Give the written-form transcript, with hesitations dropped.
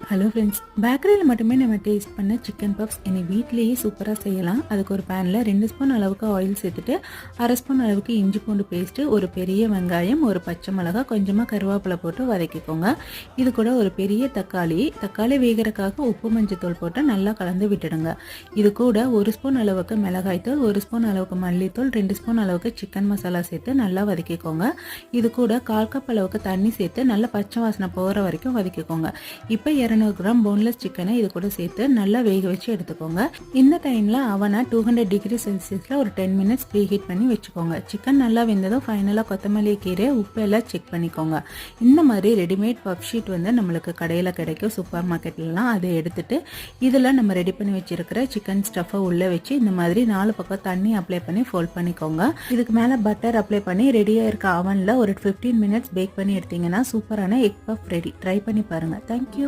Hello friends, பேக்கரியில் மட்டுமே நம்ம டேஸ்ட் பண்ண சிக்கன் பப்ஸ் இனி வீட்லேயே சூப்பராக செய்யலாம். அதுக்கு ஒரு பேனில் 2 ஸ்பூன் அளவுக்கு ஆயில் சேர்த்துட்டு 1/2 ஸ்பூன் அளவுக்கு இஞ்சி பூண்டு பேஸ்ட்டு, ஒரு பெரிய வெங்காயம், ஒரு பச்சை மிளகாய், கொஞ்சமாக கருவேப்பிலை போட்டு வதக்கிக்கோங்க. இது கூட ஒரு பெரிய தக்காளி வேகிறதுக்காக உப்பு மஞ்சத்தூள் போட்டு நல்லா கலந்து விட்டுடுங்க. இது கூட 1 ஸ்பூன் அளவுக்கு மிளகாய்த்தூள், 1 ஸ்பூன் அளவுக்கு மல்லித்தூள், 2 ஸ்பூன் அளவுக்கு சிக்கன் மசாலா சேர்த்து நல்லா வதக்கிக்கோங்க. இது கூட 1/4 கப் அளவுக்கு தண்ணி சேர்த்து நல்லா பச்சை வாசனை போகிற வரைக்கும் வதக்கிக்கோங்க. இப்போ 200 கிராம் போன்லெஸ் சிக்கனை இது கூட சேர்த்து நல்லா வேக வச்சு எடுத்துக்கோங்க. இந்த டைமில் அவனை 200 டிகிரி செல்சியஸில் ஒரு 10 மினிட்ஸ் ப்ரீ ஹீட் பண்ணி வச்சுக்கோங்க. சிக்கன் நல்லா வெந்ததும் ஃபைனலாக கொத்தமல்லி கீரை உப்பு எல்லாம் செக் பண்ணிக்கோங்க. இந்த மாதிரி ரெடிமேட் பப் ஷீட் நம்மளுக்கு கடையில் கிடைக்கும், சூப்பர் மார்க்கெட்லாம். அதை எடுத்துட்டு இதில் நம்ம ரெடி பண்ணி வச்சிருக்கிற சிக்கன் ஸ்டஃபை உள்ளே வச்சு இந்த மாதிரி 4 பக்கம் தண்ணி அப்ளை பண்ணி ஃபோல்ட் பண்ணிக்கோங்க. இதுக்கு மேலே பட்டர் அப்ளை பண்ணி ரெடியாக இருக்க அவனில் ஒரு 15 மினிட்ஸ் பேக் பண்ணி எடுத்தீங்கன்னா சூப்பரான எக் பப் ரெடி. ட்ரை பண்ணி பாருங்கள். தேங்க்யூ.